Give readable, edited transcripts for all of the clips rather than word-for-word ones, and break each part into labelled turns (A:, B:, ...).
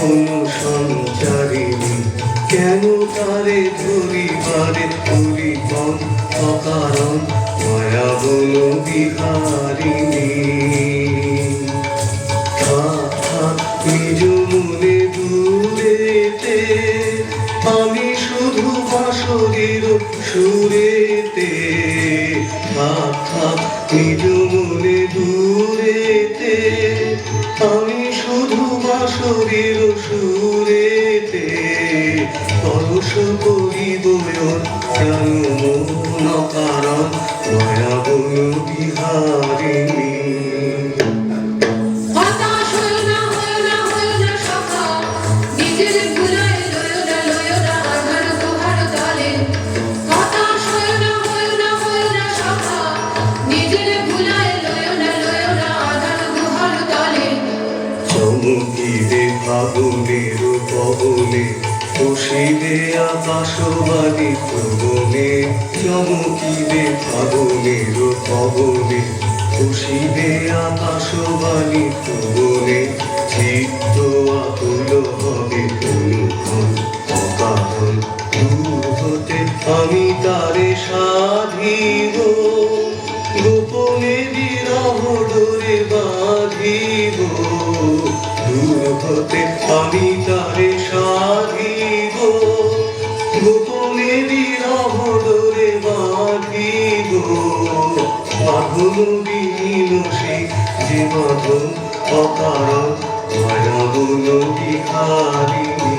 A: কোনো সঞ্চারিণী, কেন তারে ধরিবারে পরিপন অকারণ মায়া বন বিহারিণী। নিজ মনে দূরেতে আমি শুধু বাঁশরীর সুরেতে, নিজ মনে দূরেতে আমি শুধু বাঁশরীর সুরেতে, পরশ করিব প্রাণ মন কারণ মায়া বন বিহারিণী। চমকিবে ফাগুনের পবনে, খুশিবে আকাশবাণী প্রবনে, চমকিবে ফাগুনের পবনে, খুশিবে আকাশবাণী প্রবনে, চিত্ত আকুল হবে অনুক্ষণ অকারণ দূর হতে আমি তারে সাধিব, গোপনে বিরহ ডোরে বাঁধিব, দূর হতে আমি তারে সাধিব, গোপনে বিরহ ডোরে বাঁধিব, বাঁধন বিহীন সেই যে বাঁধন অকারণ মায়া বন বিহারিণী।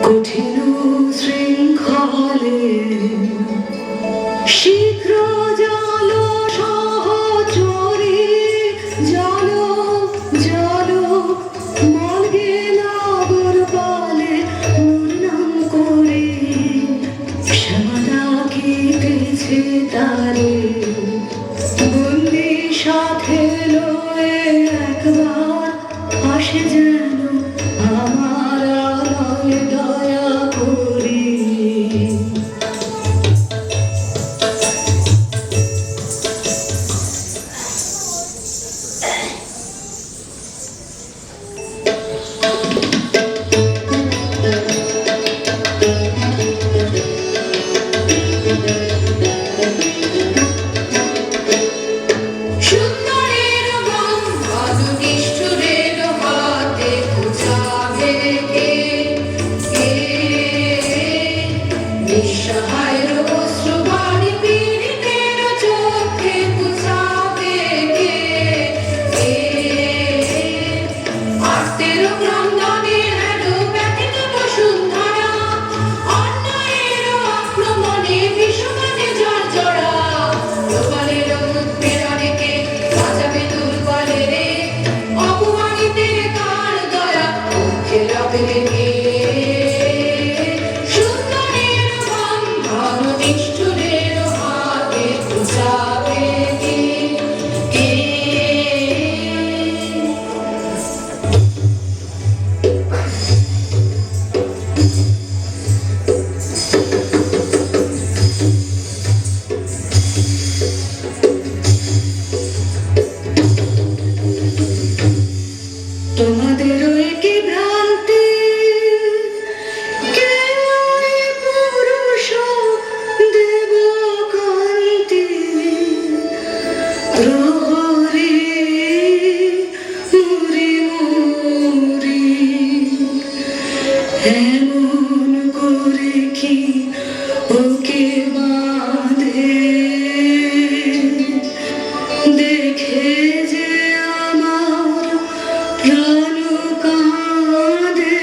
B: কঠিন শৃঙ্খলে শীঘ্র জল সহচরী জল জল মার্গে নাগর পালে নাম করে শ্যামা কেটেছে তারে বন্দি সাথে লয়ে একবার আসে যেন আমার আলোয় দয়া করি। তোমাদেরও কি ভ্রান্তি পুরুষ দেব কান্তি প্রহরী মুরি মুরি এমন করে কি ওকে বাঁধে দেখে যে আমার প্রাণ কাঁদে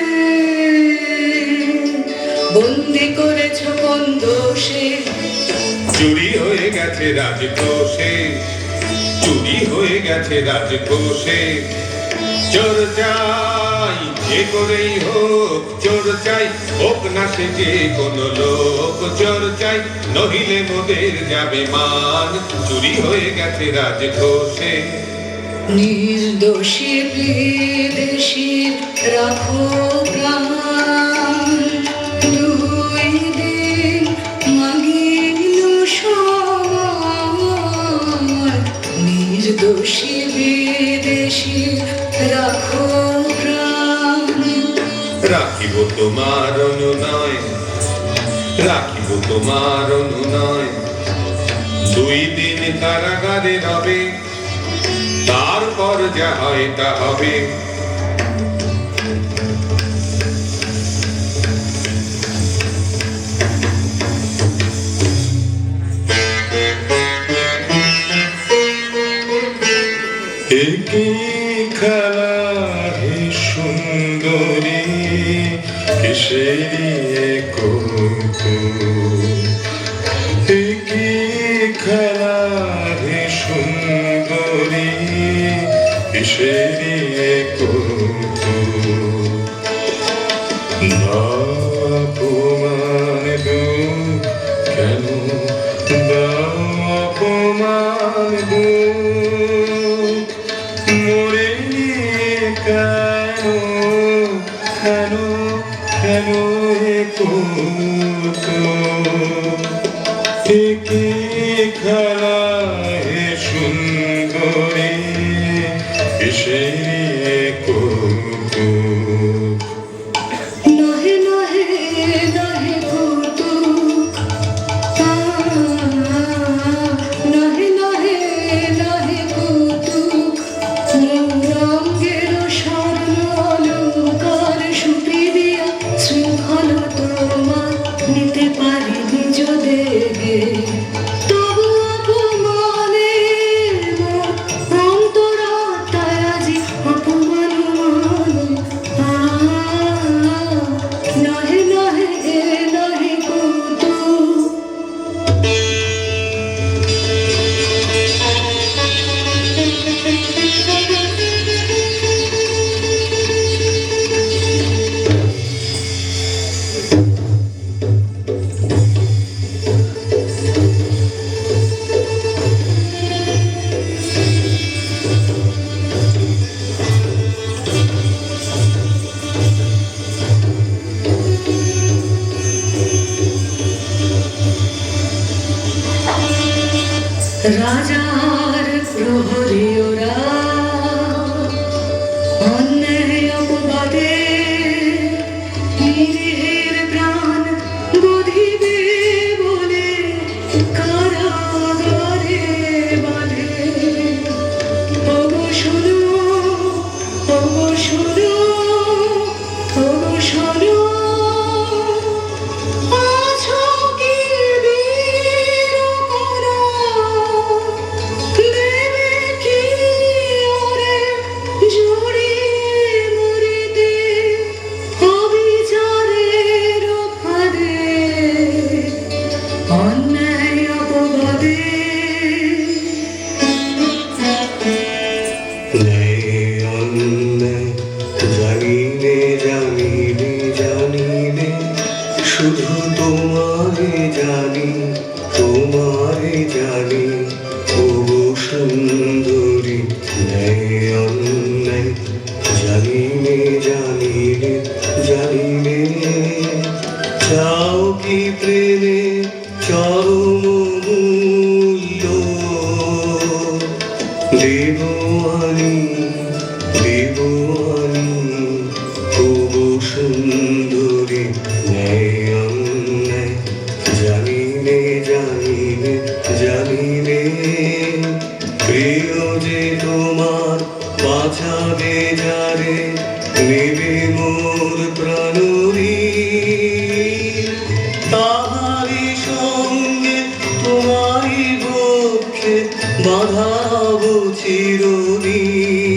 B: বন্দি করেছ কোন দোষে
C: চুরি হয়ে গেছে রাজকোষে চুরি হয়ে গেছে রাজকোষে চোর চাই যে করেই হোক চোর চাই হোক না সে যে কোনো লোক চোর চাই নহিলে মোদের যাবে মান চুরি হয়ে গেছে রাজকোষে
B: নির্দোষী বিদেশীর রাখো প্রাণ দুই দিন মাগিল সময় নির্দোষী বিদেশী রাখো প্রাণ
C: রাখিব তোমার অনুনয় রাখিব তোমার অনুনয় দুই দিন কারাগারে রবে তারপর যা হয় তা হবে
A: একই খেলা হে সুন্দরী কিসেরি কৌতুক একই খেলা হে সুন্দরী কিসেরি কৌতুক অপমান দু কেন অপমান দু মরে কেন কেন কেন একে খেলা হে সুন্দরী কিসেরি কৌতুক
B: নহে নহে নহে কৌতুক নহে নহে নহে কৌতুক রঙের স্বর্ণ অলঙ্কার সুপ্রিয়া শৃঙ্খল তোমার নিতে পারি নিজ দেহে তবু অপমানে মোর অন্তরাত্মায় আজি অপমান নহে নহে রাজার প্রহরী ওরা অন্যায় অপবাদে নিরীহের প্রাণ বধিবে বলে কারাগারে বাঁধে। ওগো শোনো, ওগো শোনো, ওগো শোনো, আছো কি বীর করা? দেবে কি ওরে জড়িয়ে মরিতে অবিচারের ফাঁদে অন্যায় অপবাদে?
A: ন্যায় অন্যায় জানিলে জানিলে জানিলে শুধু তোমারে জানি, তোমারে জানি ওগো সুন্দরী। ন্যায় অন্যায় জানিলে জানিলে জানিলে চাও কি প্রেমে চরম মূল্য? দেব আমি, দেব আমি ওগো সুন্দরী। ন্যায় অন্যায় জানিলে জানিলে জানিলে প্রিয় যে তোমার বাঁচাবে যারে নেবে মোর প্রাণরী, তাহারি সঙ্গে তোমারই বক্ষে বাঁধাবো চিরদিন।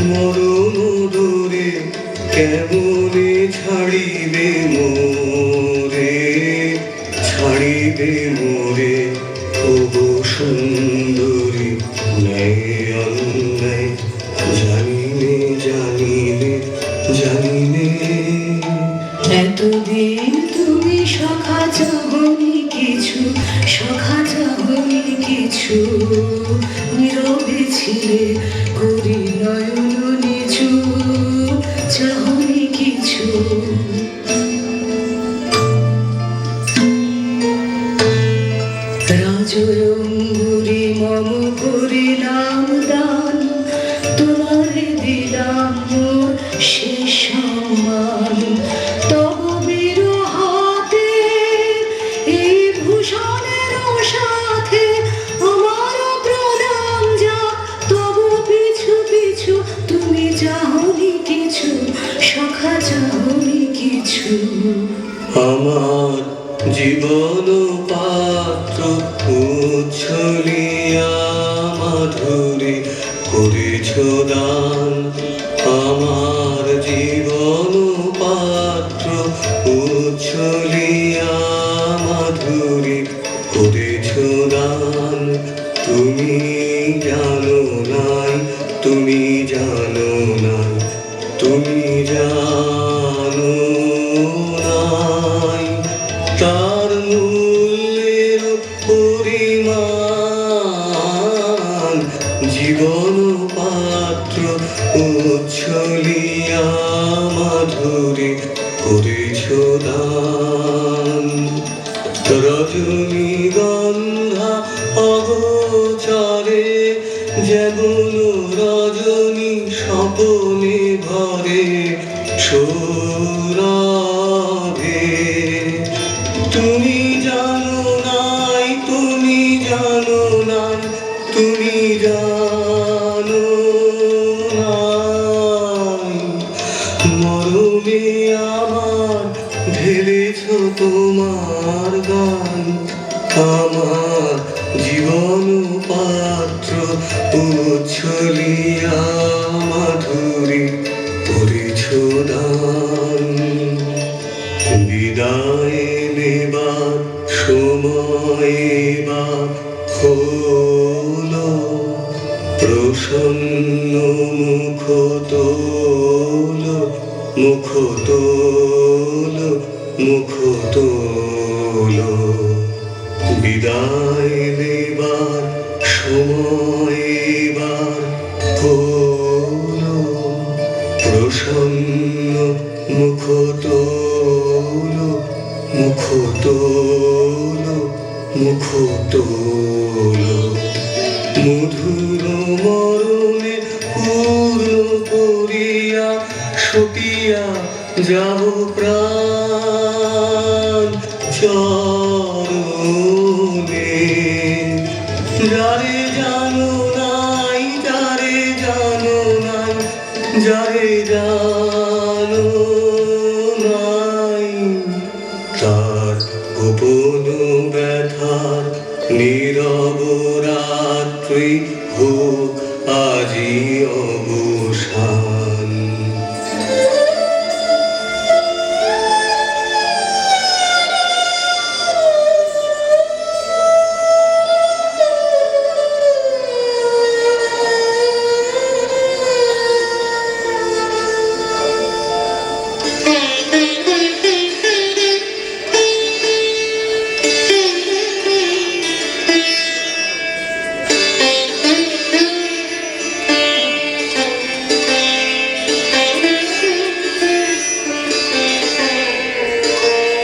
A: মরণ দূরে কেমনে ছাড়িবে মোরে, ছাড়িবে মোরে ওগো সুন্দরী। ন্যায় অন্যায় জানিলে জানিলে জানিলে
B: এতদিন তুমি সখা চাহনি কিছু, সখা চাহনি কিছু, নীরবে ছিলে করি নয়ন নিচু, চাহনি কিছু। রাজরঙ্গুরি মম করিলাম দান, তোমারে দিলাম মোর শেষ সম্মান। তব বীর হাতে এই ভূষণের সাথে আমার প্রণাম যা। তব পিছু পিছু তুমি চাহনি কিছু, সখা চাহনি কিছু।
A: আমার জীবন পাত্র উচ্ছলিয়া মাধুরী করেছ দান। আমার জীবন পাত্র উচ্ছলিয়া মাধুরী করেছ দান। তুমি জানো নাই, তুমি জানো নাই, তুমি জানো নাই তার মূল্যের পরিমাণ। জীবন পাত্র উচ্ছলিয়া মাধুরী করেছ দান। রজনীগন্ধা অগোচরে যেমন রজনী স্বপনে ভরে সৌরভে। তুমি জানো নাই, তুমি জানো নাই, তুমি জানো নাই মরমে আমার ঢেলেছ তোমার গান। আমার জীবন পাত্র উচ্ছলিয়া মাধুরী করেছ দান। বিদায় নেবার সময় এবার হলো, প্রসন্ন মুখ তোল, মুখ তোল, মুখ তোল। বিদায় নেবার সময় এবার হলো, প্রসন্ন মুখ তোল, মুখ তোল, মুখ তোলো মধুর মরণে পূর্ণ করিয়া সতিয়া যাব প্রাণ চরণে যারে জানো নাই যারে জানো নাই যারে জানো নাই তার গোপন ব্যথার নীরব রাত্রি